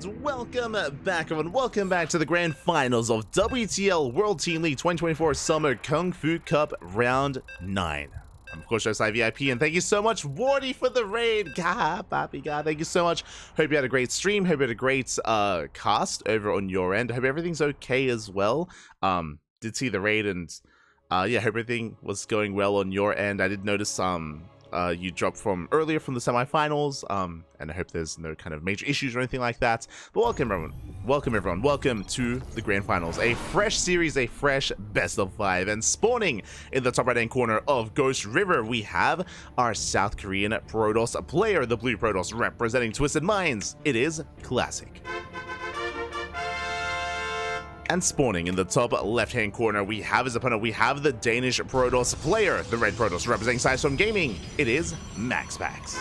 And welcome back, everyone. Welcome back to the grand finals of WTL World Team League 2024 Summer KungFu Cup Round 9. I'm of course Josai VIP, and thank you so much, Wardy, for the raid. God, Papi God, thank you so much. Hope you had a great stream. Hope you had a great cast over on your end. Hope everything's okay as well. Did see the raid, and yeah, hope everything was going well on your end. I did notice you dropped from earlier from the semifinals, and I hope there's no kind of major issues or anything like that. But welcome everyone, welcome to the grand finals, a fresh series, a fresh best of 5, and spawning in the top right hand corner of Ghost River, we have our South Korean Protoss player, the Blue Protoss, representing Twisted Minds. It is Classic. And spawning in the top left-hand corner, we have his opponent. We have the Danish Protoss player, the Red Protoss, representing Sidestorm Gaming. It is MaxPax.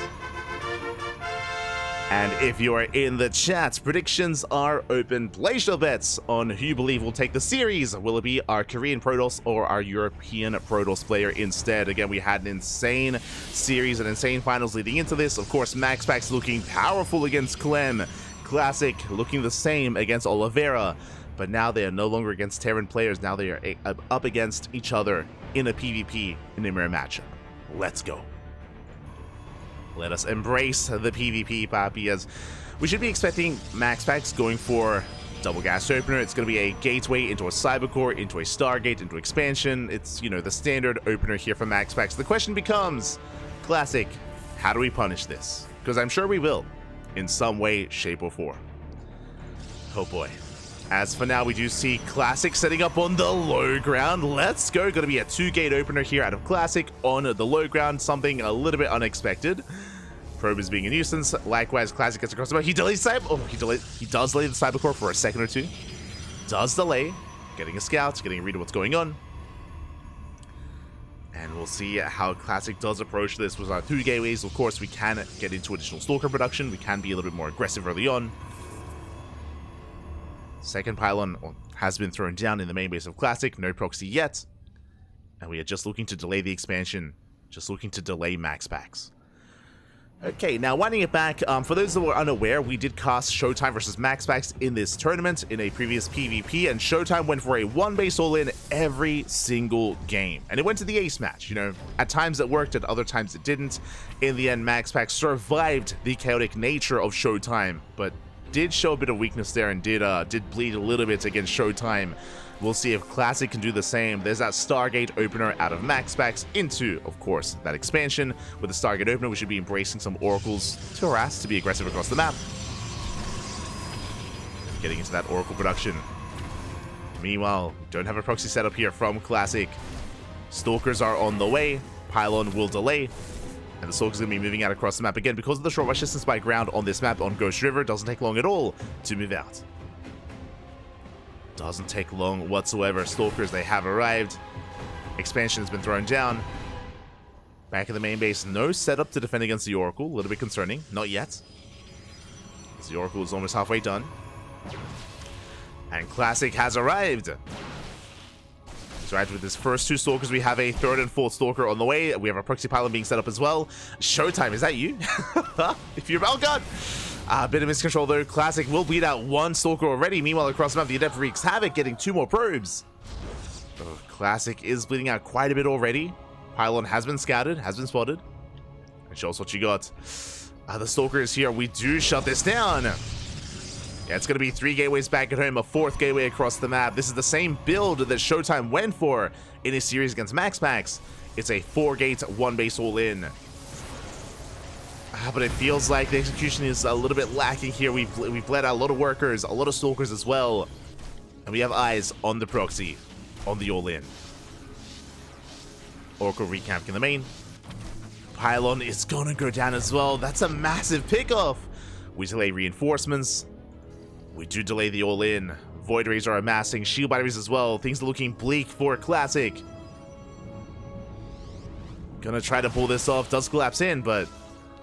And if you are in the chat, predictions are open. Place your bets on who you believe will take the series. Will it be our Korean Protoss or our European Protoss player instead? Again, we had an insane series and insane finals leading into this. Of course, MaxPax looking powerful against Clem. Classic looking the same against Oliveira. But now they are no longer against Terran players. Now they are up against each other in a PvP, in a mirror matchup. Let's go. Let us embrace the PvP, Papi, as we should be expecting MaxPax going for double gas opener. It's going to be a gateway into a Cybercore, into a Stargate, into expansion. It's, you know, the standard opener here for MaxPax. The question becomes, Classic, how do we punish this? Because I'm sure we will, in some way, shape, or form. Oh boy. As for now, we do see Classic setting up on the low ground. Let's go. Going to be a 2-gate opener here out of Classic on the low ground. Something a little bit unexpected. Probe is being a nuisance. Likewise, Classic gets across the boat. He delays Cyber. Oh, he does delay the Cybercore for a second or two. Does delay. Getting a scout, getting a read of what's going on. And we'll see how Classic does approach this with our 2 gateways. Of course, we can get into additional Stalker production. We can be a little bit more aggressive early on. Second pylon has been thrown down in the main base of Classic. No proxy yet. And we are just looking to delay the expansion. Just looking to delay MaxPax. Okay, now winding it back, for those that were unaware, we did cast Showtime versus MaxPax in this tournament in a previous PvP, and Showtime went for a 1-base all-in every single game. And it went to the ace match, you know. At times it worked, at other times it didn't. In the end, MaxPax survived the chaotic nature of Showtime, but did show a bit of weakness there and did bleed a little bit against Showtime. We'll see if Classic can do the same. There's that Stargate opener out of MaxPax into, of course, that expansion. With the Stargate opener, we should be embracing some Oracles to harass, to be aggressive across the map. Getting into that Oracle production. Meanwhile, don't have a proxy setup here from Classic. Stalkers are on the way. Pylon will delay. And the Stalker's going to be moving out across the map again because of the short rush distance by ground on this map on Ghost River. Doesn't take long at all to move out. Doesn't take long whatsoever. Stalkers, they have arrived. Expansion has been thrown down. Back in the main base, no setup to defend against the Oracle. A little bit concerning. Not yet. As the Oracle is almost halfway done. And Classic has arrived. Right, with his first 2 Stalkers, we have a 3rd and 4th Stalker on the way. We have a proxy pylon being set up as well. Showtime, is that you? If you're oh god! A bit of miscontrol though. Classic will bleed out 1 Stalker already. Meanwhile, across the map, the Adept wreaks havoc, getting 2 more probes. Oh, Classic is bleeding out quite a bit already. Pylon has been scouted, has been spotted. And show us what you got. The Stalker is here. We do shut this down. Yeah, it's going to be 3 gateways back at home, a 4th gateway across the map. This is the same build that Showtime went for in his series against MaxPax. It's a 4-gate, 1-base all-in. But it feels like the execution is a little bit lacking here. We've let out a lot of workers, a lot of Stalkers as well. And we have eyes on the proxy, on the all-in. Oracle recamping in the main. Pylon is going to go down as well. That's a massive pickoff. We delay reinforcements. We do delay the all-in. Void Rays are amassing. Shield batteries as well. Things are looking bleak for Classic. Gonna try to pull this off. Does collapse in, but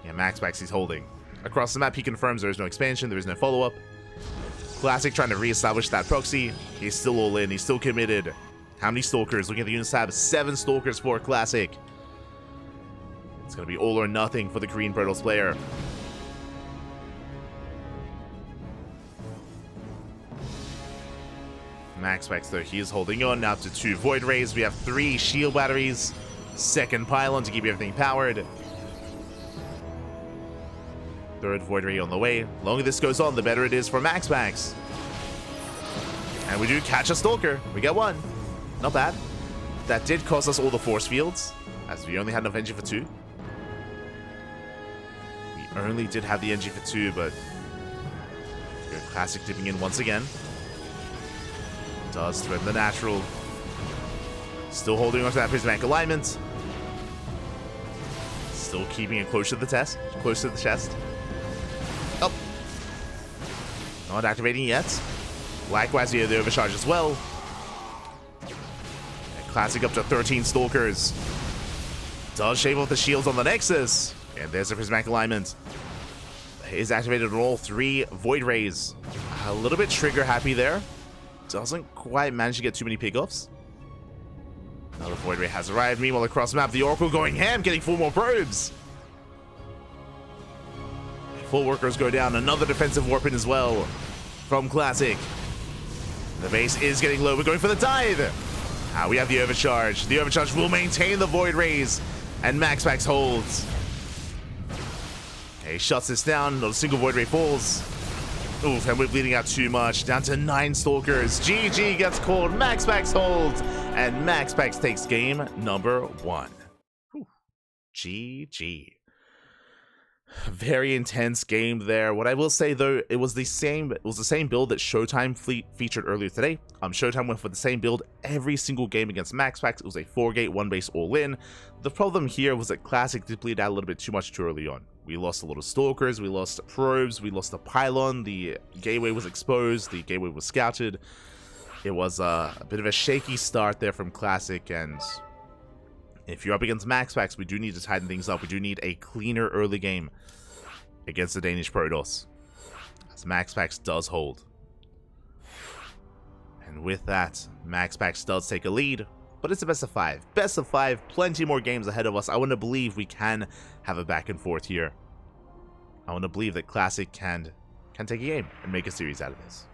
yeah, MaxPax he's holding. Across the map, he confirms there is no expansion. There is no follow-up. Classic trying to reestablish that proxy. He's still all in. He's still committed. How many Stalkers? Looking at the units tab, 7 Stalkers for Classic. It's gonna be all or nothing for the Korean Protoss player. MaxPax, though, he is holding on now to 2 Void Rays. We have 3 shield batteries. Second pylon to keep everything powered. Third Void Ray on the way. The longer this goes on, the better it is for MaxPax. And we do catch a Stalker. We get 1. Not bad. That did cost us all the force fields, as we only had enough energy for 2. We only did have the energy for 2, but Classic dipping in once again. Does threaten the natural. Still holding on to that prismatic alignment. Still keeping it close to the chest. Oh. Not activating yet. Likewise, we have the overcharge as well. Classic up to 13 Stalkers. Does shave off the shields on the Nexus. And there's the prismatic alignment. Is activated on all 3 Void Rays. A little bit trigger happy there. Doesn't quite manage to get too many pickoffs. Another Void Ray has arrived. Meanwhile, across the map, the Oracle going ham, getting 4 more probes. 4 workers go down. Another defensive warp in as well from Classic. The base is getting low. We're going for the dive. We have the overcharge. The overcharge will maintain the Void Rays. And MaxPax holds. Okay, shuts this down. Not a single Void Ray falls. Oof, and we're bleeding out too much. Down to 9 Stalkers. GG gets called. MaxPax holds. And MaxPax takes game number 1. Whew. GG. Very intense game there. What I will say though, it was the same build that Showtime featured earlier today. Showtime went for the same build every single game against MaxPax. It was a 4-gate, 1-base all-in. The problem here was that Classic did bleed out a little bit too much too early on. We lost a lot of Stalkers, we lost probes, we lost the pylon, the gateway was exposed, the gateway was scouted. It was a bit of a shaky start there from Classic, and if you're up against MaxPax, we do need to tighten things up. We do need a cleaner early game against the Danish Protoss, as MaxPax does hold. And with that, MaxPax does take a lead, but it's a best of 5. Best of 5, plenty more games ahead of us. I want to believe we can have a back and forth here. I want to believe that Classic can take a game and make a series out of this.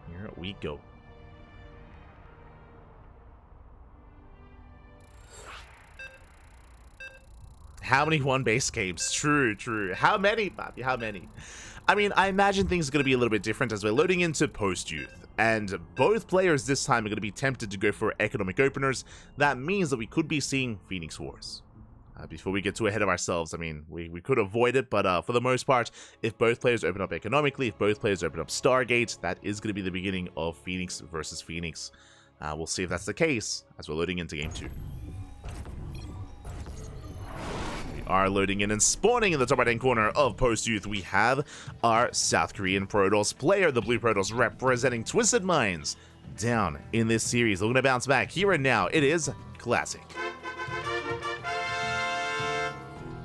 Here we go. How many 1-base games? True. How many, Bobby? How many? I mean, I imagine things are going to be a little bit different as we're loading into post-youth. And both players this time are going to be tempted to go for economic openers. That means that we could be seeing Phoenix Wars. Before we get too ahead of ourselves, I mean, we could avoid it, but for the most part, if both players open up economically, if both players open up Stargate, that is going to be the beginning of Phoenix versus Phoenix. We'll see if that's the case as we're loading into Game 2. Are loading in and spawning in the top right-hand corner of post-youth. We have our South Korean Protoss player, the Blue Protoss representing Twisted Minds, down in this series. Looking to bounce back here and now. It is Classic.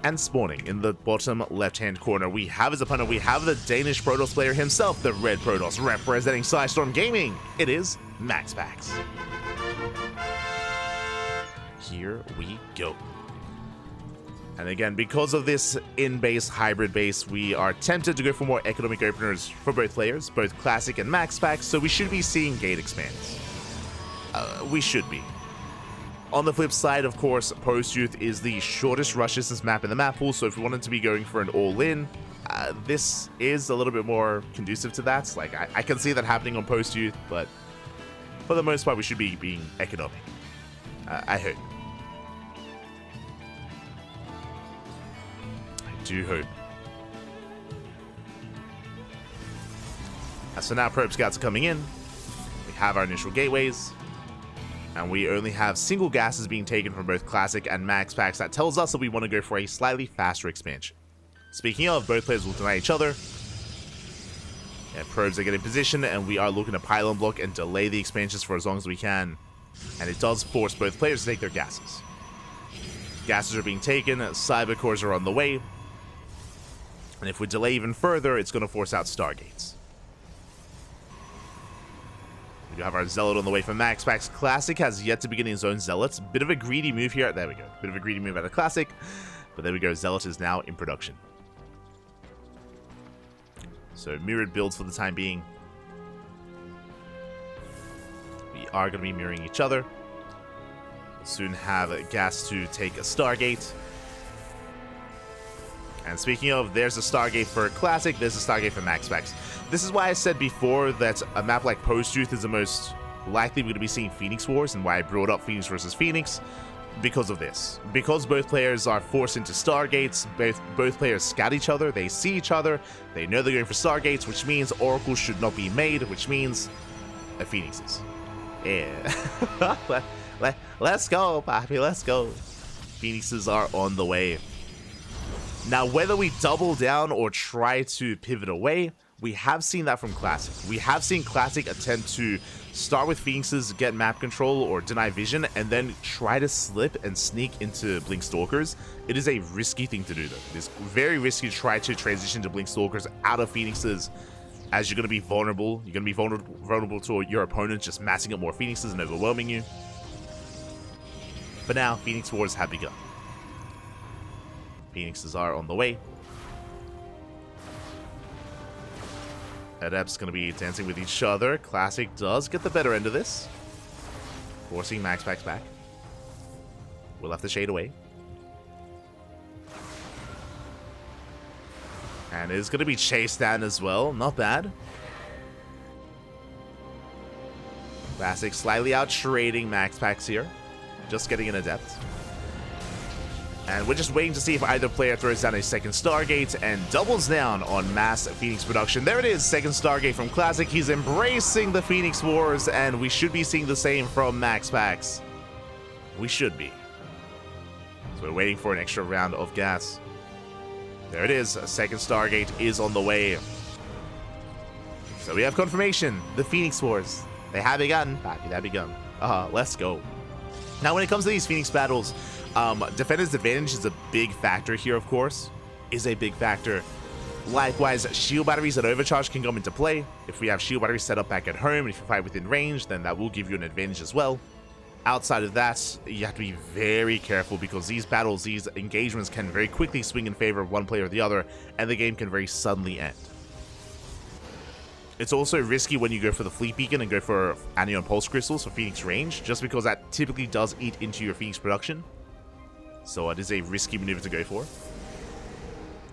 And spawning in the bottom left-hand corner, we have his opponent. We have the Danish Protoss player himself, the Red Protoss representing Psystorm Gaming. It is MaxPax. Here we go. And again, because of this in-base hybrid base, we are tempted to go for more economic openers for both players, both Classic and MaxPax, so we should be seeing gate expands. We should be. On the flip side, of course, post-youth is the shortest rush distance map in the map pool, so if we wanted to be going for an all-in, this is a little bit more conducive to that. Like, I can see that happening on post-youth, but for the most part, we should be being economic. I hope. Do hope. So now probe scouts are coming in. We have our initial gateways, and we only have single gases being taken from both Classic and MaxPax. That tells us that we want to go for a slightly faster expansion. Speaking of, both players will deny each other. Yeah, probes are getting positioned, and we are looking to pylon block and delay the expansions for as long as we can. And it does force both players to take their gases. Gases are being taken, cyber cores are on the way. And if we delay even further, it's going to force out Stargates. We do have our Zealot on the way from MaxPax. Classic has yet to begin his own Zealots. Bit of a greedy move here. There we go. Bit of a greedy move out of Classic. But there we go. Zealot is now in production. So mirrored builds for the time being. We are going to be mirroring each other. We'll soon have gas to take a Stargate. And speaking of, there's a Stargate for Classic, there's a Stargate for MaxPax. This is why I said before that a map like Post-Truth is the most likely we're going to be seeing Phoenix Wars, and why I brought up Phoenix versus Phoenix, because of this. Because both players are forced into Stargates, both players scout each other, they see each other, they know they're going for Stargates, which means Oracles should not be made, which means Phoenixes. Yeah. Let's go, Papi, let's go. Phoenixes are on the way. Now, whether we double down or try to pivot away, we have seen that from Classic. We have seen Classic attempt to start with Phoenixes, get map control or deny vision, and then try to slip and sneak into Blink Stalkers. It is a risky thing to do, though. It is very risky to try to transition to Blink Stalkers out of Phoenixes, as you're going to be vulnerable. You're going to be vulnerable to your opponent just massing up more Phoenixes and overwhelming you. For now, Phoenix Wars have begun. Phoenixes are on the way. Adepts going to be dancing with each other. Classic does get the better end of this, forcing MaxPax back. We'll have to shade away. And is going to be chased down as well. Not bad. Classic slightly out trading MaxPax here. Just getting an Adept. And we're just waiting to see if either player throws down a second Stargate and doubles down on mass Phoenix production. There it is, second Stargate from Classic. He's embracing the Phoenix Wars, and we should be seeing the same from MaxPax. We should be. So we're waiting for an extra round of gas. There it is, a second Stargate is on the way. So we have confirmation, the Phoenix Wars. They have begun. Papi, they have begun. Let's go. Now when it comes to these Phoenix battles, Defender's Advantage is a big factor here, of course. Is a big factor. Likewise, shield batteries at overcharge can come into play. If we have shield batteries set up back at home, and if you fight within range, then that will give you an advantage as well. Outside of that, you have to be very careful, because these battles, these engagements can very quickly swing in favor of one player or the other, and the game can very suddenly end. It's also risky when you go for the Fleet Beacon and go for Anion Pulse Crystals for Phoenix range, just because that typically does eat into your Phoenix production. So it is a risky maneuver to go for.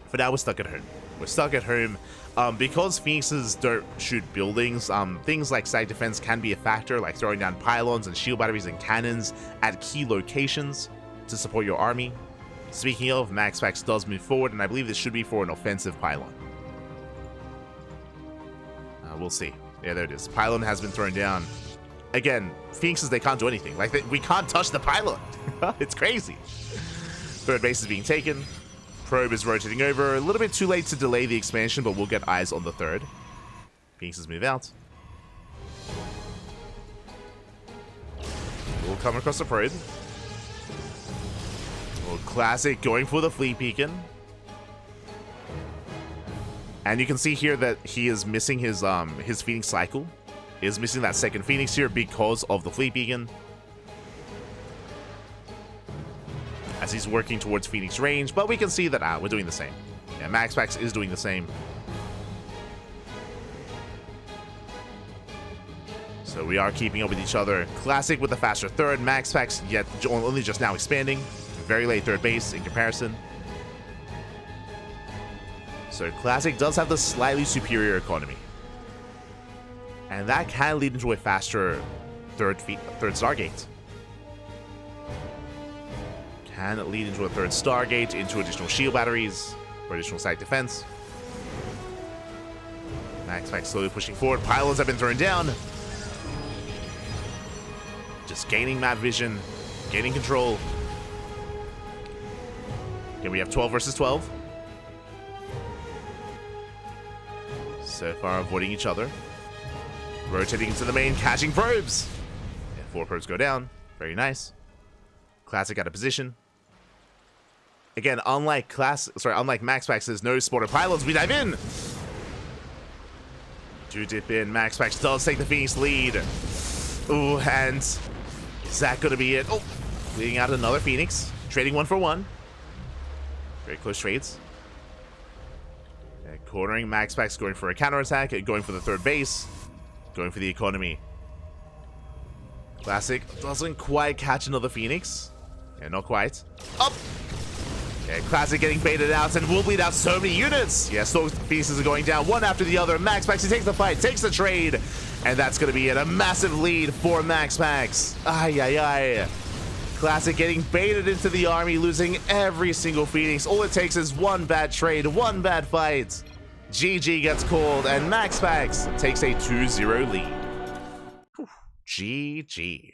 For now, we're stuck at home. We're stuck at home. Because Phoenixes don't shoot buildings, things like site defense can be a factor, like throwing down pylons and shield batteries and cannons at key locations to support your army. Speaking of, MaxPax does move forward, and I believe this should be for an offensive pylon. We'll see. Yeah, there it is. Pylon has been thrown down. Again, Phoenixes, they can't do anything. Like, we can't touch the pylon. It's crazy. Third base is being taken. Probe is rotating over. A little bit too late to delay the expansion, but we'll get eyes on the third. Phoenixes move out. We'll come across the probe. Well, Classic going for the Fleet Beacon. And you can see here that he is missing his Phoenix cycle. He is missing that second Phoenix here because of the Fleet Beacon. As he's working towards Phoenix range, but we can see that we're doing the same. Yeah, MaxPax is doing the same. So we are keeping up with each other. Classic with the faster third, MaxPax yet only just now expanding. Very late third base in comparison. So Classic does have the slightly superior economy. And that can lead into a faster third Stargate. Can lead into a third Stargate, into additional shield batteries for additional site defense. MaxPax slowly pushing forward. Pylons have been thrown down. Just gaining map vision, gaining control. Okay, we have 12 versus 12. So far avoiding each other. Rotating into the main, catching probes. Yeah, 4 probes go down. Very nice. Classic out of position. Again, unlike MaxPax, there's no spotted pylons. We dive in. Do dip in. MaxPax does take the Phoenix lead. Ooh, and is that going to be it? Oh, leading out another Phoenix. Trading 1 for 1. Very close trades. Okay, cornering. MaxPax going for a counterattack, going for the third base, going for the economy. Classic doesn't quite catch another Phoenix. Yeah, not quite. Up! Okay, Classic getting baited out and will bleed out so many units. Yeah, so pieces are going down one after the other. MaxPax, he takes the fight, takes the trade, and that's going to be a massive lead for MaxPax. Ay, ay, ay. Classic getting baited into the army, losing every single Phoenix. All it takes is one bad trade, one bad fight. GG gets called, and MaxPax takes a 2-0 lead. Whew. GG.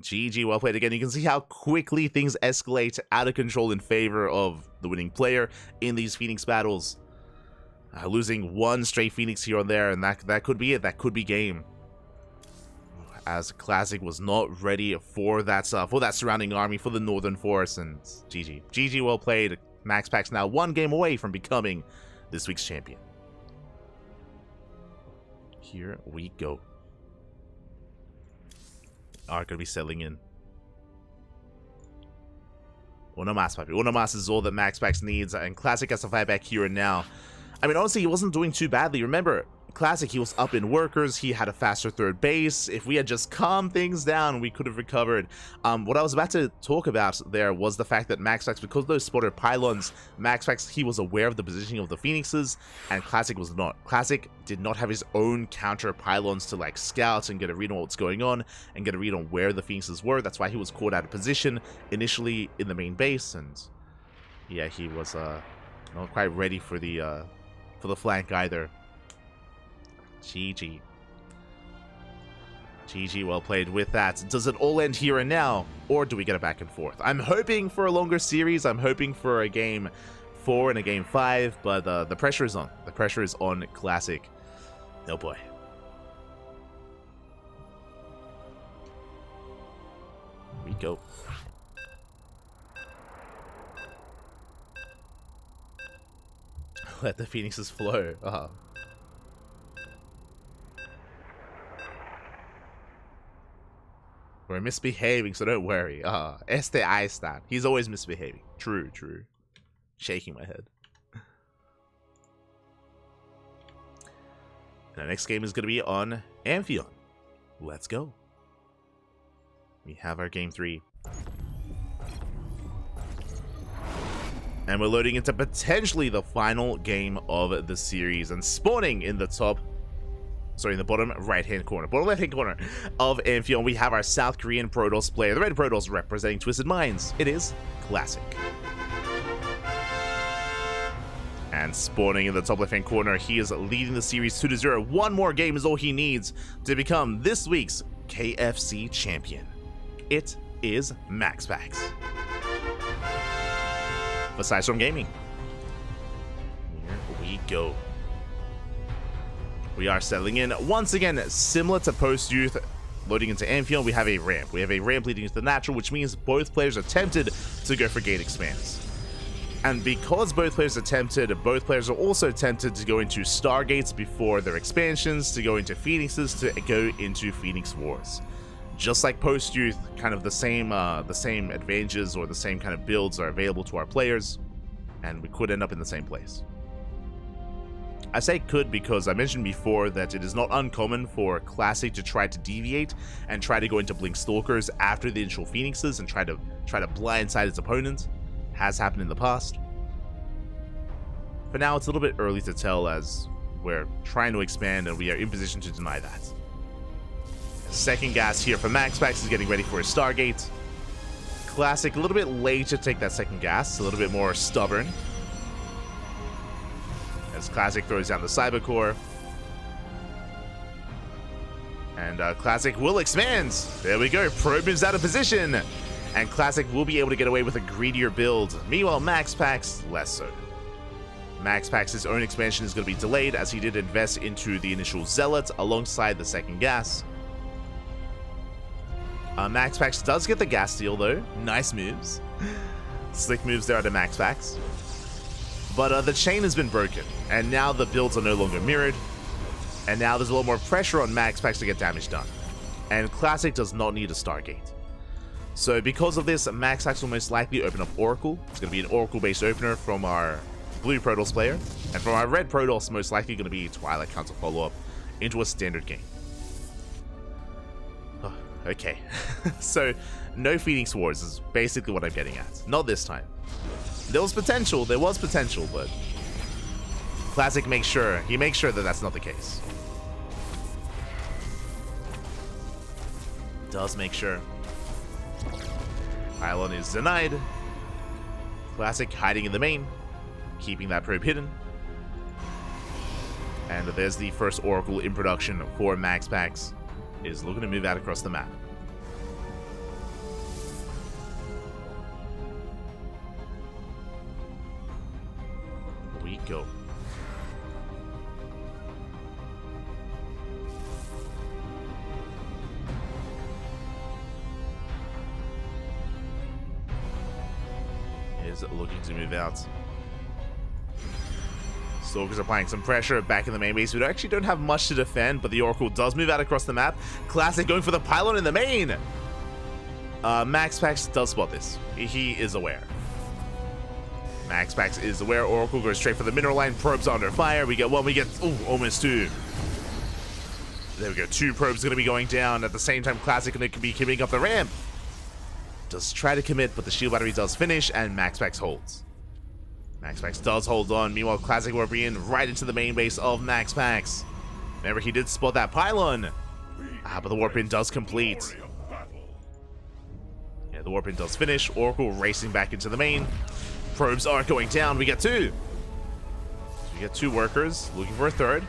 GG, well played again. You can see how quickly things escalate out of control in favor of the winning player in these Phoenix battles. Losing one stray Phoenix here and there, and that could be it. That could be game. As Classic was not ready for that surrounding army, for the Northern Force, and GG. GG, well played. MaxPax now one game away from becoming this week's champion. Here we go. Are going to be settling in. Una Mas, papi. Una Mas is all that MaxPax needs, and Classic has to fight back here and now. I mean, honestly, he wasn't doing too badly. Remember, Classic, he was up in workers, he had a faster third base. If we had just calmed things down, we could have recovered. What I was about to talk about there was the fact that MaxPax, because those spotted pylons, MaxPax, he was aware of the positioning of the Phoenixes, and Classic was not. Classic did not have his own counter pylons to like scout and get a read on what's going on, and get a read on where the Phoenixes were. That's why he was caught out of position initially in the main base, and yeah, he was not quite ready for the flank either. GG. GG, well played with that. Does it all end here and now, or do we get a back and forth? I'm hoping for a longer series. I'm hoping for a game 4 and a game 5, but the pressure is on. The pressure is on Classic. Oh boy. Here we go. Let the Phoenixes flow. We're misbehaving, so don't worry. Ahí está. He's always misbehaving. True, true. Shaking my head. And our next game is going to be on Amphion. Let's go. We have our game 3. And we're loading into potentially the final game of the series. And spawning in the top... Sorry, in the bottom right-hand corner, bottom left-hand corner of Amphion, we have our South Korean Protoss player, the Red Protoss representing Twisted Minds. It is Classic. And spawning in the top left-hand corner, he is leading the series 2-0. One more game is all he needs to become this week's KFC champion. It is MaxPax. For Sidestorm Gaming. Here we go. We are settling in. Once again, similar to post-youth, loading into Amphion, we have a ramp. We have a ramp leading into the natural, which means both players are tempted to go for gate expands. And because both players are tempted, both players are also tempted to go into Stargates before their expansions, to go into Phoenixes, to go into Phoenix Wars. Just like post-youth, kind of the same advantages or the same kind of builds are available to our players, and we could end up in the same place. I say could because I mentioned before that it is not uncommon for Classic to try to deviate and try to go into Blink Stalkers after the initial Phoenixes and try to blindside its opponent. Has happened in the past. For now, it's a little bit early to tell as we're trying to expand and we are in position to deny that. Second gas here for MaxPax is getting ready for his Stargate. Classic a little bit late to take that second gas, a little bit more stubborn. As Classic throws down the Cyber Core. And Classic will expand. There we go. Probe moves out of position. And Classic will be able to get away with a greedier build. Meanwhile, MaxPax, less so. MaxPax's own expansion is going to be delayed as he did invest into the initial Zealot alongside the second gas. MaxPax does get the gas steal though. Nice moves. Slick moves there out of MaxPax. But the chain has been broken, and now the builds are no longer mirrored, and now there's a lot more pressure on MaxPax to get damage done. And Classic does not need a Stargate. So because of this, MaxPax will most likely open up Oracle. It's going to be an Oracle-based opener from our blue Protoss player. And from our red Protoss, most likely going to be Twilight Council follow-up into a standard game. Oh, okay. So, no Phoenix Wars is basically what I'm getting at. Not this time. There was potential, but Classic makes sure that that's not the case. Does make sure. Pylon is denied. Classic hiding in the main, keeping that probe hidden. And there's the first Oracle in production for MaxPax. Is looking to move out across the map. We go. Is looking to move out. Stalkers applying some pressure back in the main base. We actually don't have much to defend, but the Oracle does move out across the map. Classic going for the pylon in the main. MaxPax does spot this. He is aware. MaxPax is aware. Oracle goes straight for the mineral line. Probes under fire. We get one. We get almost two. There we go. Two probes going to be going down at the same time. Classic going to be coming up the ramp. Does try to commit, but the shield battery does finish, and MaxPax holds. MaxPax does hold on. Meanwhile, Classic will be in right into the main base of MaxPax. Remember, he did spot that pylon. But the warp in does complete. Yeah, the warp in does finish. Oracle racing back into the main. Probes are going down. We get two. So we get two workers looking for a third.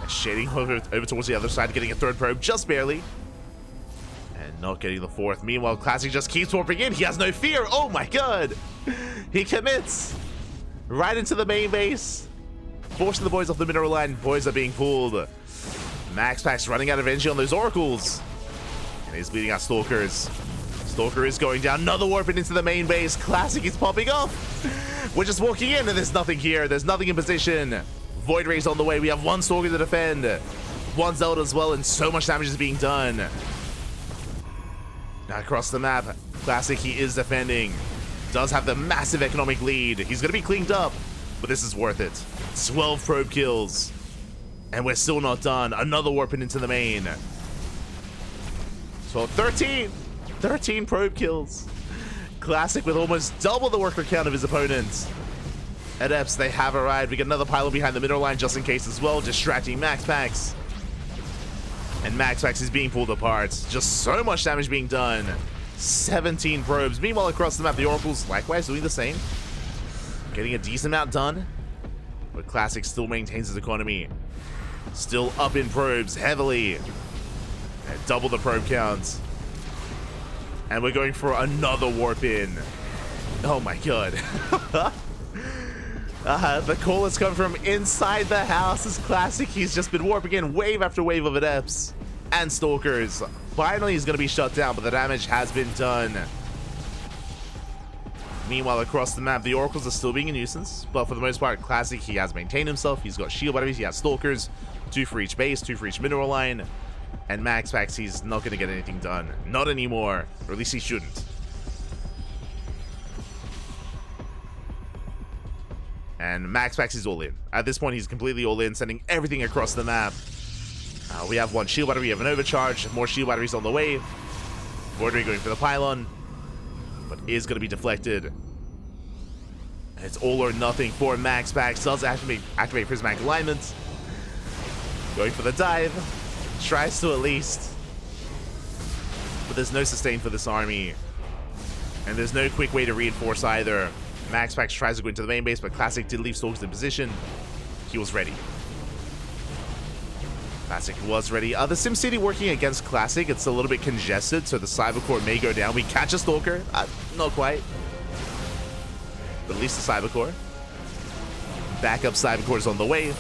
And shading over towards the other side, getting a third probe just barely. And not getting the fourth. Meanwhile, Classic just keeps warping in. He has no fear. Oh my god. He commits. Right into the main base. Forcing the boys off the mineral line. Boys are being pulled. MaxPax running out of energy on those oracles. And he's bleeding out Stalkers. Stalker is going down. Another warping into the main base. Classic is popping off. We're just walking in and there's nothing here. There's nothing in position. Void Ray's on the way. We have one Stalker to defend. One Zelda as well, and so much damage is being done. Now across the map, Classic, he is defending. Does have the massive economic lead. He's going to be cleaned up, but this is worth it. 12 probe kills. And we're still not done. Another warping into the main. So 13 probe kills. Classic with almost double the worker count of his opponents. Adepts, they have arrived. We get another pylon behind the middle line just in case as well, distracting MaxPax. And MaxPax is being pulled apart. Just so much damage being done. 17 probes. Meanwhile, across the map, the Oracles likewise doing the same. Getting a decent amount done. But Classic still maintains his economy. Still up in probes heavily. And double the probe count. And we're going for another warp in. Oh my god. The call has come from inside the house. Is Classic. He's just been warping in wave after wave of Adepts and Stalkers. Finally, he's going to be shut down, but the damage has been done. Meanwhile, across the map, the Oracles are still being a nuisance, but for the most part, Classic, he has maintained himself. He's got shield batteries, he has Stalkers, 2 for each base, 2 for each mineral line, and MaxPax, he's not going to get anything done. Not anymore, or at least he shouldn't. And MaxPax is all in. At this point, he's completely all in, sending everything across the map. We have 1 shield battery, we have an overcharge, more shield batteries on the way. Void Ray going for the pylon, but is going to be deflected. And it's all or nothing for MaxPax. Does activate prismatic alignment. Going for the dive. Tries to at least. But there's no sustain for this army. And there's no quick way to reinforce either. MaxPax tries to go into the main base, but Classic did leave Stalkers in position. He was ready. Classic was ready. The SimCity working against Classic, it's a little bit congested, so the Cyber Core may go down. We catch a Stalker. Not quite. But at least the Cyber Core. Backup Cyber Core is on the way.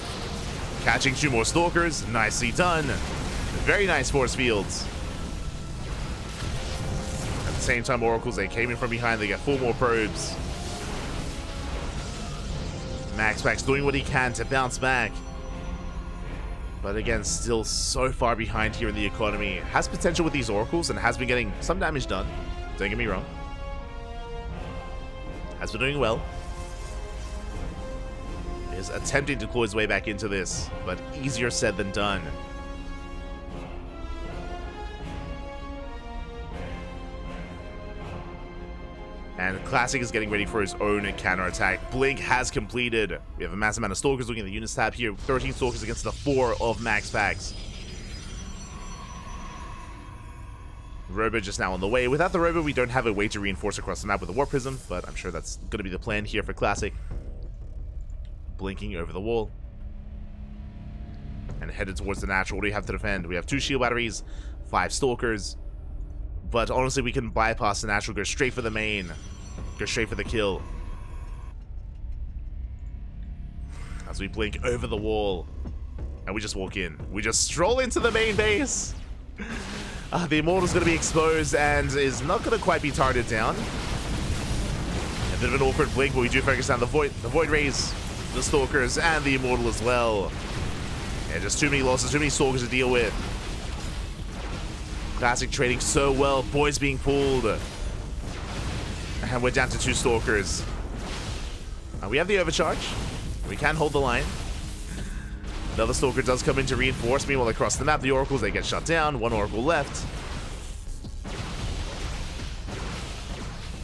Catching 2 more Stalkers. Nicely done. Very nice force fields. At the same time, Oracles, they came in from behind. They get 4 more probes. MaxPax doing what he can to bounce back. But again, still so far behind here in the economy. Has potential with these Oracles and has been getting some damage done. Don't get me wrong. has been doing well. Is attempting to claw his way back into this, but easier said than done. And Classic is getting ready for his own counterattack. Blink has completed. We have a massive amount of Stalkers looking at the units tab here. 13 Stalkers against the 4 of MaxPax. Robo just now on the way. Without the Robo, we don't have a way to reinforce across the map with a Warp Prism, but I'm sure that's going to be the plan here for Classic. Blinking over the wall. And headed towards the natural. What do we have to defend? We have 2 shield batteries, 5 Stalkers. But honestly, we can bypass the natural, go straight for the main. Go straight for the kill. As we blink over the wall. And we just walk in. We just stroll into the main base. The Immortal's going to be exposed and is not going to quite be targeted down. A bit of an awkward blink, but we do focus on the Void Rays, the Stalkers, and the Immortal as well. Yeah, just too many losses, too many Stalkers to deal with. Classic trading so well. Boys being pulled. And we're down to 2 Stalkers. We have the overcharge. We can hold the line. Another Stalker does come in to reinforce. Meanwhile, across the map, the Oracles, they get shut down. 1 Oracle left.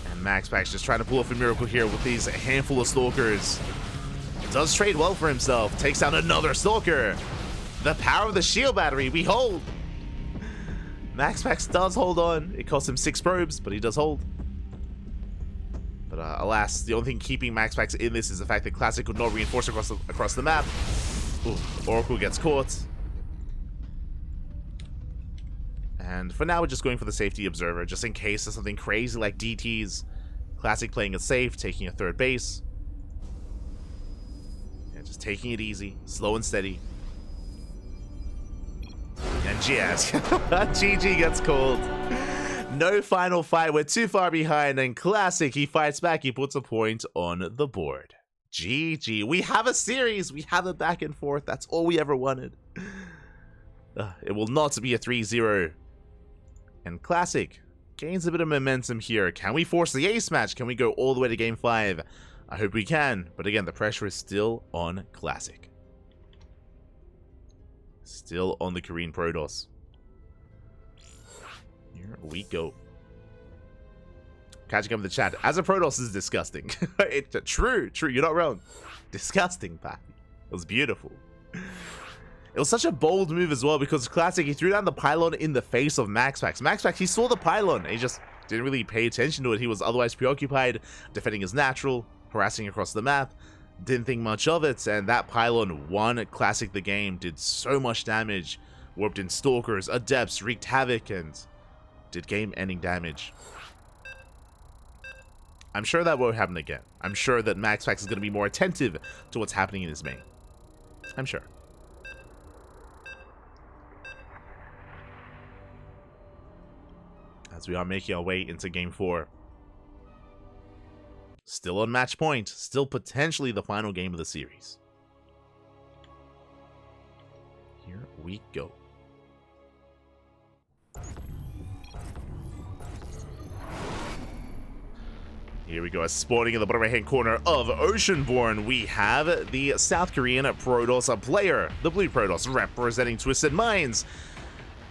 And MaxPax just trying to pull off a miracle here with these handful of Stalkers. Does trade well for himself. Takes out another Stalker. The power of the shield battery. We hold. MaxPax does hold on. It costs him 6 probes, but he does hold. But alas, the only thing keeping MaxPax in this is the fact that Classic could not reinforce across the map. Ooh, Oracle gets caught. And for now, we're just going for the safety observer, just in case there's something crazy like DTs. Classic playing it safe, taking a 3rd base. Yeah, just taking it easy, slow and steady. And GS. GG gets called. No final fight. We're too far behind. And Classic, he fights back. He puts a point on the board. GG. We have a series. We have a back and forth. That's all we ever wanted. It will not be a 3-0. And Classic gains a bit of momentum here. Can we force the ace match? Can we go all the way to game 5? I hope we can. But again, the pressure is still on Classic. Still on the Korean Protoss. Here we go. Catching up in the chat. As a Protoss is disgusting. It's true. You're not wrong. Disgusting, Pat. It was beautiful. It was such a bold move as well because Classic, he threw down the pylon in the face of MaxPax. MaxPax, he saw the pylon. He just didn't really pay attention to it. He was otherwise preoccupied defending his natural, harassing across the map. Didn't think much of it, and that pylon won Classic the game, did so much damage, warped in Stalkers, Adepts, wreaked havoc, and did game-ending damage. I'm sure that won't happen again. I'm sure that MaxPax is going to be more attentive to what's happening in his main. I'm sure. As we are making our way into game 4. Still on match point. Still potentially the final game of the series. Here we go. Here we go, spawning in the bottom right-hand corner of Oceanborn, we have the South Korean Protoss player, the Blue Protoss, representing Twisted Minds.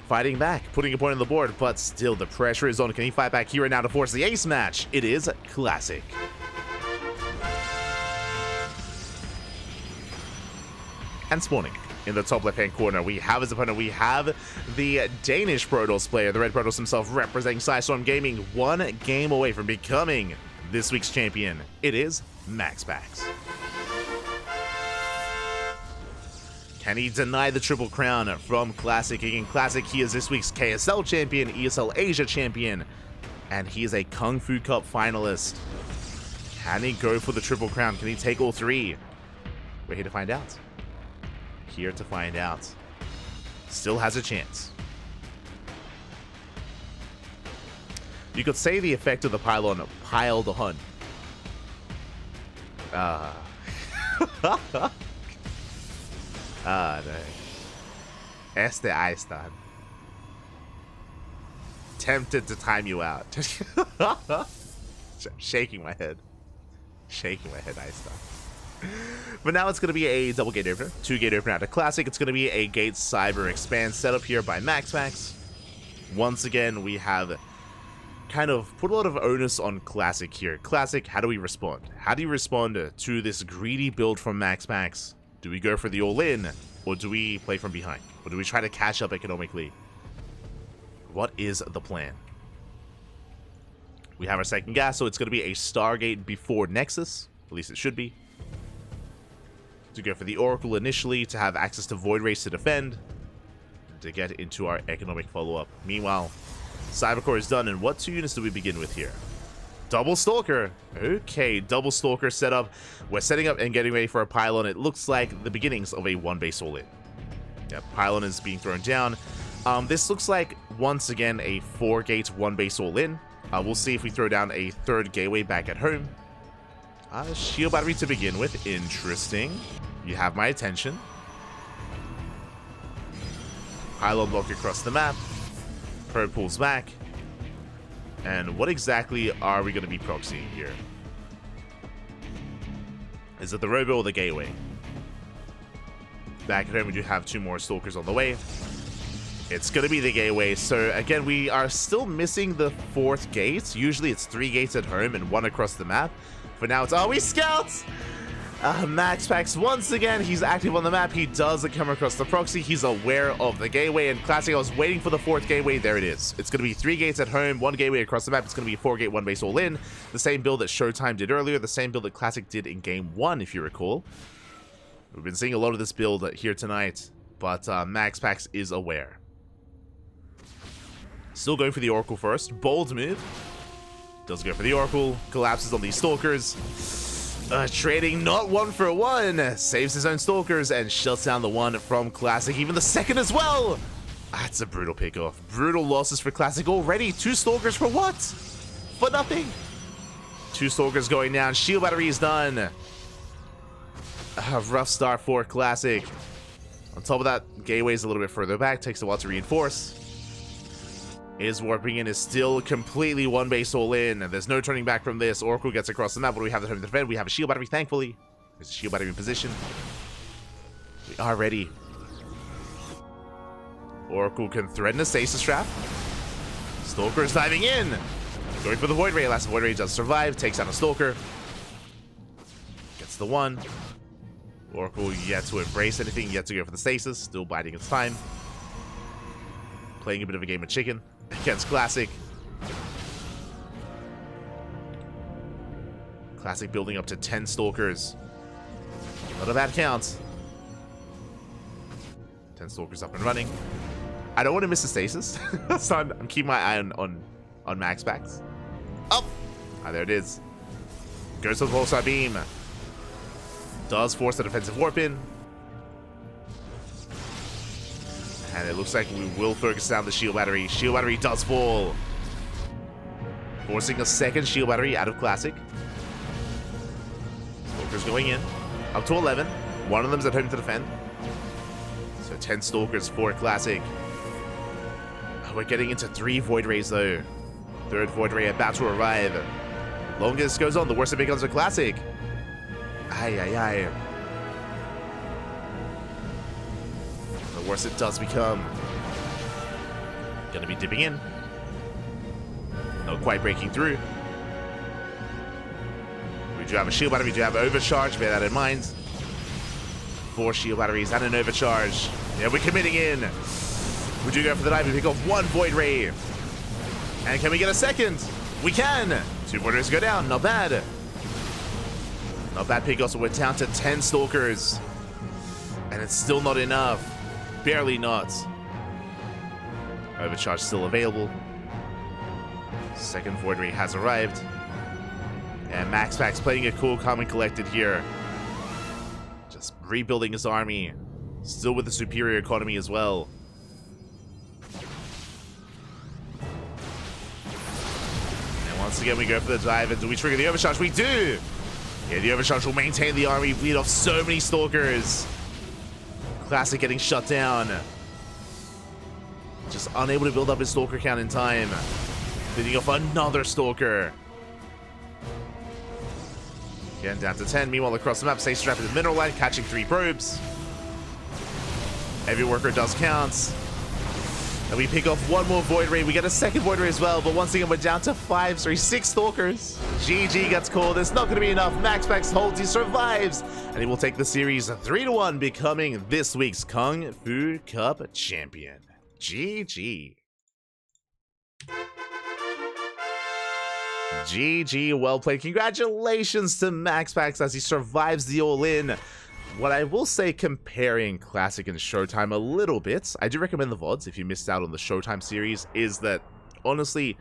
Fighting back, putting a point on the board, but still the pressure is on. Can he fight back here and now to force the ace match? It is Classic. And spawning in the top left-hand corner, we have his opponent. We have the Danish Protoss player, the Red Protoss himself, representing Psystorm Gaming, 1 game away from becoming this week's champion. It is MaxPax. Can he deny the Triple Crown from Classic? Again, Classic, he is this week's KSL champion, ESL Asia champion, and he is a KungFu Cup finalist. Can he go for the Triple Crown? Can he take all 3? We're here to find out. Here to find out. Still has a chance. You could say the effect of the pylon piled on. No. Ahí está. Tempted to time you out. Shaking my head. Shaking my head, nice stuff. But now it's going to be a double gate opener, 2 gate opener out of Classic. It's going to be a gate cyber expand set up here by MaxPax. Once again, we have kind of put a lot of onus on Classic here. Classic, how do we respond? How do you respond to this greedy build from MaxPax? Do we go for the all-in, or do we play from behind? Or do we try to catch up economically? What is the plan? We have our second gas, so it's going to be a Stargate before Nexus. At least it should be. To go for the Oracle initially, to have access to Void Race to defend, to get into our economic follow-up. Meanwhile, Cybercore is done, and what 2 units do we begin with here? Double Stalker. Okay, double Stalker setup. We're setting up and getting ready for a pylon. It looks like the beginnings of a 1-base all-in. Yeah, pylon is being thrown down. This looks like, once again, a 4-gate 1-base all-in. We'll see if we throw down a 3rd gateway back at home. Shield battery to begin with. Interesting. You have my attention. Pylon block across the map. Probe pulls back. And what exactly are we going to be proxying here? Is it the Robo or the gateway? Back at home, we do have 2 more Stalkers on the way. It's going to be the gateway. So again, we are still missing the 4th gate. Usually it's 3 gates at home and 1 across the map. For now, it's we scouts! MaxPax, once again, he's active on the map. He does come across the proxy. He's aware of the gateway. And Classic, I was waiting for the 4th gateway. There it is. It's going to be 3 gates at home, 1 gateway across the map. It's going to be a 4-gate 1-base all-in. The same build that Showtime did earlier. The same build that Classic did in Game 1, if you recall. We've been seeing a lot of this build here tonight. But MaxPax is aware. Still going for the Oracle first. Bold move. Does go for the Oracle. Collapses on these Stalkers. Trading not 1 for 1. Saves his own Stalkers and shuts down the 1 from Classic. Even the 2nd as well. That's a brutal pickoff. Brutal losses for Classic already. 2 Stalkers for what? For nothing. 2 Stalkers going down. Shield battery is done. A rough start for Classic. On top of that, Gateway's a little bit further back. Takes a while to reinforce. Is warping in, is still completely 1-base all-in, and there's no turning back from this. Oracle gets across the map. What do we have at home to defend? We have a shield battery, thankfully. There's a shield battery in position. We are ready. Oracle can threaten a stasis trap. Stalker is diving in. Going for the Void Ray. Last Void Ray does survive. Takes out a Stalker. Gets the 1. Oracle yet to embrace anything, yet to go for the stasis. Still biding its time. Playing a bit of a game of chicken against Classic. Classic building up to 10 Stalkers. Not a bad count. 10 Stalkers up and running. I don't want to miss the stasis. So I'm keeping my eye on MaxPax. Oh! There it is. Goes to the Pulsar Beam. Does force the defensive warp in. And it looks like we will focus down the shield battery. Shield battery does fall. Forcing a 2nd shield battery out of Classic. Stalkers going in. Up to 11. One of them's at home to defend. So 10 Stalkers for Classic. We're getting into 3 Void Rays though. 3rd Void Ray about to arrive. Longer this goes on, the worse it becomes for Classic. Aye, aye, aye. The worse it does become. Gonna be dipping in. Not quite breaking through. We do have a shield battery, we do have overcharge, bear that in mind. 4 shield batteries and an overcharge. Yeah, we're committing in. We do go for the dive, we pick off 1 Void Ray. And can we get a 2nd? We can! 2 Void Rays go down, not bad. Not bad pick, also we're down to 10 Stalkers. And it's still not enough. Barely not. Overcharge still available. 2nd Void Ray has arrived. And MaxPax playing it cool, calm and collected here. Just rebuilding his army. Still with a superior economy as well. And once again we go for the dive, and do we trigger the overcharge? We do! Yeah, the overcharge will maintain the army, bleed off so many Stalkers. Classic getting shut down. Just unable to build up his Stalker count in time. Leading off another Stalker. Getting down to 10. Meanwhile, across the map, Safe Strap in the mineral line, catching 3 probes. Every worker does count. And we pick off 1 more Void Ray. We get a second Void Ray as well, but once again, we're down to 6 Stalkers. GG gets called. It's not going to be enough. MaxPax holds, he survives, and he will take the series 3-1, becoming this week's Kung Fu Cup champion. GG. GG, well played. Congratulations to MaxPax as he survives the all-in. What I will say, comparing Classic and Showtime a little bit, I do recommend the VODs if you missed out on the Showtime series, is that, honestly,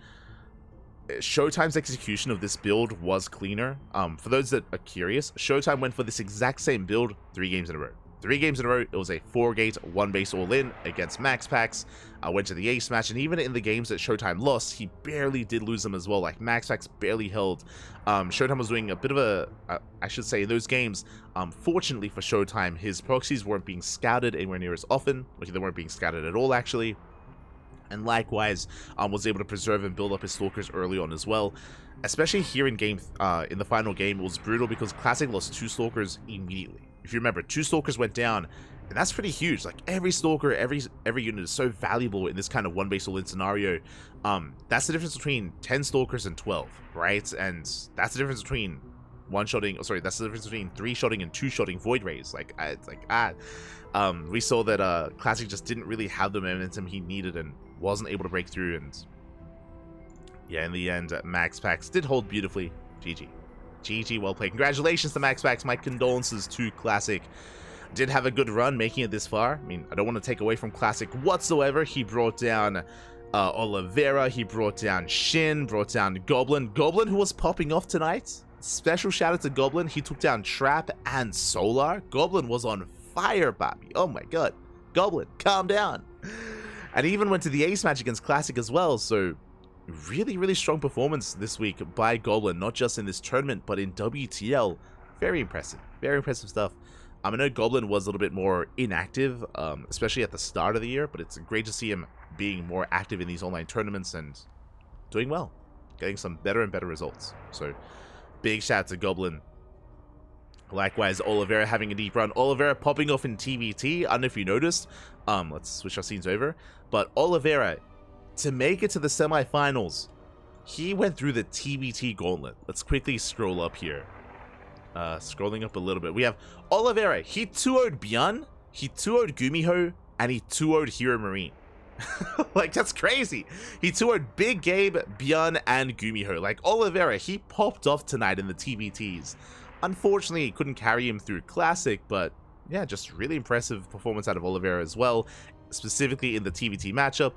Showtime's execution of this build was cleaner. For those that are curious, Showtime went for this exact same build 3 games in a row. 3 games in a row, it was a 4-gate, 1-base all-in against MaxPax. Went to the ace match, and even in the games that Showtime lost, he barely did lose them as well. Like, MaxPax barely held. Showtime was doing a bit of a, I should say, in those games, fortunately for Showtime, his proxies weren't being scouted anywhere near as often. Like, they weren't being scouted at all, actually. And likewise, was able to preserve and build up his Stalkers early on as well. Especially here in the final game, it was brutal because Classic lost 2 Stalkers immediately. If you remember, 2 Stalkers went down, and that's pretty huge. Like, every Stalker, every unit is so valuable in this kind of 1-base all-in scenario. That's the difference between 10 Stalkers and 12, right? And that's the difference between that's the difference between 3-shotting and 2-shotting Void Rays. We saw that Classic just didn't really have the momentum he needed and wasn't able to break through, and yeah, in the end, MaxPax did hold beautifully. GG. GG, well played. Congratulations to MaxPax. My condolences to Classic. Did have a good run making it this far. I mean, I don't want to take away from Classic whatsoever. He brought down Oliveira, he brought down Shin, brought down Goblin, who was popping off tonight. Special shout out to Goblin. He took down Trap and Solar. Goblin was on fire, Bobby. Oh my god. Goblin, calm down. And he even went to the ace match against Classic as well, so really, really strong performance this week by Goblin, not just in this tournament, but in WTL. Very impressive stuff. I know Goblin was a little bit more inactive, especially at the start of the year, but it's great to see him being more active in these online tournaments and doing well, getting some better and better results. So, big shout out to Goblin. Likewise, Oliveira having a deep run. Oliveira popping off in TVT. I don't know if you noticed. Let's switch our scenes over. But Oliveira, to make it to the semifinals, he went through the TVT gauntlet. Let's quickly scroll up here. Scrolling up a little bit. We have Oliveira. He 2-0'd Byun, he 2-0'd Gumiho, and he 2-0'd Hero Marine. Like, that's crazy. He 2-0'd Big Gabe, Byun, and Gumiho. Like, Oliveira, he popped off tonight in the TVTs. Unfortunately, he couldn't carry him through Classic, but yeah, just really impressive performance out of Oliveira as well, specifically in the TVT matchup.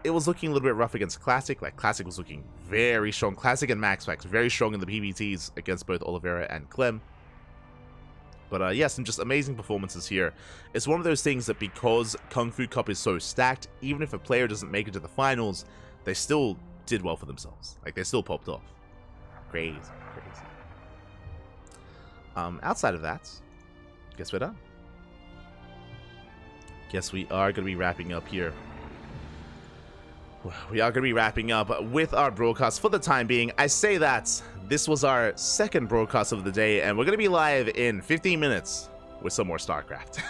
It was looking a little bit rough against Classic. Like, Classic was looking very strong. Classic and MaxPax very strong in the PvTs against both Oliveira and Clem. But yeah, some just amazing performances here. It's one of those things that because KungFu Cup is so stacked, even if a player doesn't make it to the finals, they still did well for themselves. Like, they still popped off. Crazy. Outside of that, guess we're done. Guess we are going to be wrapping up here. We are going to be wrapping up with our broadcast for the time being. I say that this was our second broadcast of the day, and we're going to be live in 15 minutes with some more StarCraft.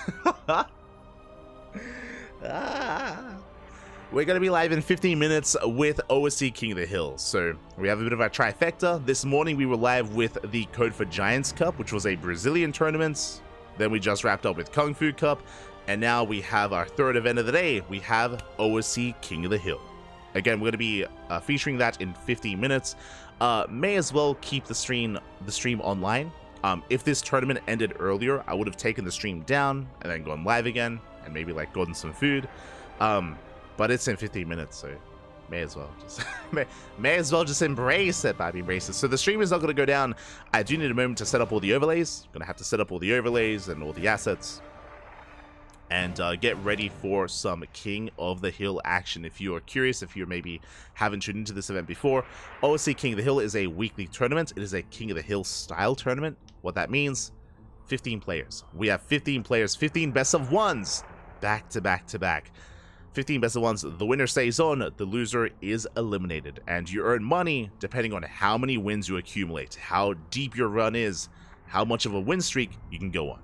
We're going to be live in 15 minutes with OSC King of the Hill. So we have a bit of our trifecta. This morning we were live with the Code for Giants Cup, which was a Brazilian tournament. Then we just wrapped up with KungFu Cup. And now we have our third event of the day. We have OSC King of the Hill. Again, we're going to be featuring that in 15 minutes. May as well keep the stream online. If this tournament ended earlier, I would have taken the stream down and then gone live again and maybe like gotten some food. But it's in 15 minutes, so may as well just may as well just embrace it, Bobby. Embrace it. So the stream is not going to go down. I do need a moment to set up all the overlays. I'm going to have to set up all the overlays and all the assets. And get ready for some King of the Hill action. If you are curious, if you maybe haven't tuned into this event before, OSC King of the Hill is a weekly tournament. It is a King of the Hill style tournament. What that means, 15 players. We have 15 players, 15 best of ones, back to back to back. 15 best of ones, the winner stays on, the loser is eliminated, and you earn money depending on how many wins you accumulate, how deep your run is, how much of a win streak you can go on,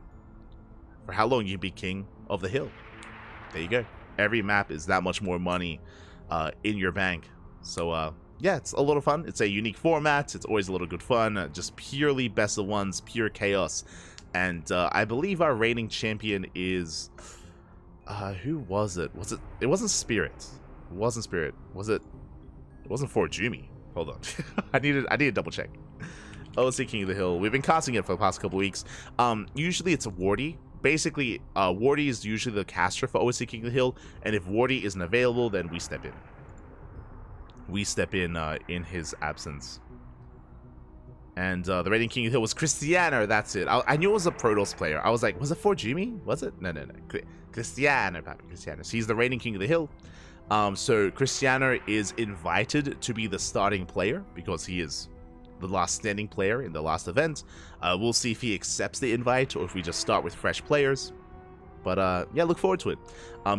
for how long you can be king of the hill. There you go. Every map is that much more money in your bank. So yeah, it's a little fun. It's a unique format. It's always a little good fun. Just purely best of ones, pure chaos. And I believe our reigning champion is who was it? It wasn't Spirit. It wasn't Spirit. It wasn't Fort Jumi. Hold on. I need to double check. OC King of the Hill. We've been casting it for the past couple weeks. Usually it's a Wardy. Basically, Wardy is usually the caster for OC King of the Hill, and if Wardy isn't available, then we step in. We step in his absence. And the reigning King of the Hill was Cristiano. That's it. I knew it was a Protoss player. I was like, was it Fort Jumi? Was it? No. Cristiano, Papi, Cristiano. So he's the reigning King of the Hill. So Cristiano is invited to be the starting player because he is the last standing player in the last event. We'll see if he accepts the invite or if we just start with fresh players. But yeah, look forward to it.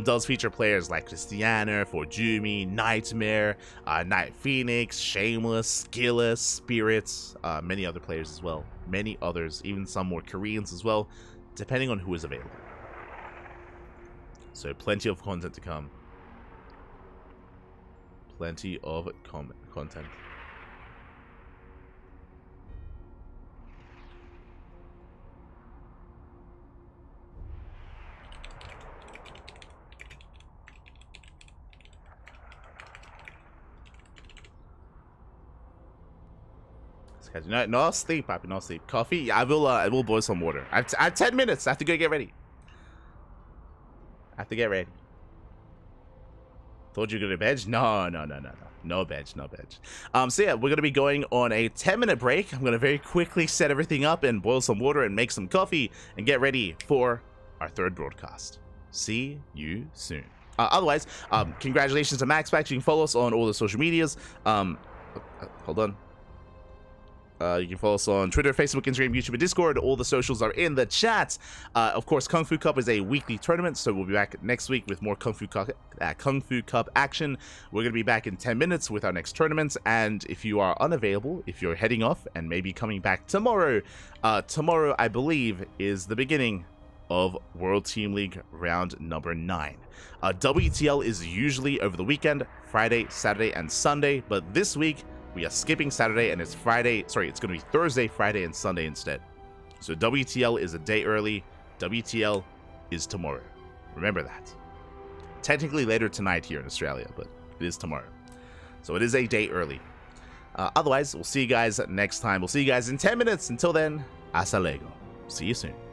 Does feature players like Cristiano, Forjumi, Nightmare, Night Phoenix, Shameless, Skilless, Spirits, many other players as well. Many others, even some more Koreans as well, depending on who is available. So plenty of content to come. Plenty of content. No sleep, Papi, no sleep. Coffee? Yeah, I will boil some water. I have 10 minutes. I have to go get ready. Told you gonna veg? No. No veg. So yeah, we're gonna be going on a 10-minute break. I'm gonna very quickly set everything up and boil some water and make some coffee and get ready for our third broadcast. See you soon. Otherwise, congratulations to MaxPax. You can follow us on all the social medias. Hold on. You can follow us on Twitter, Facebook, Instagram, YouTube, and Discord. All the socials are in the chat. Of course, KungFu Cup is a weekly tournament, so we'll be back next week with more KungFu Cup action. We're going to be back in 10 minutes with our next tournament, and if you are unavailable, if you're heading off and maybe coming back tomorrow, tomorrow, I believe, is the beginning of World Team League round number 9. WTL is usually over the weekend, Friday, Saturday, and Sunday, but this week, we are skipping Saturday, and it's Friday. Sorry, it's going to be Thursday, Friday, and Sunday instead. So WTL is a day early. WTL is tomorrow. Remember that. Technically later tonight here in Australia, but it is tomorrow. So it is a day early. Otherwise, we'll see you guys next time. We'll see you guys in 10 minutes. Until then, hasta luego. See you soon.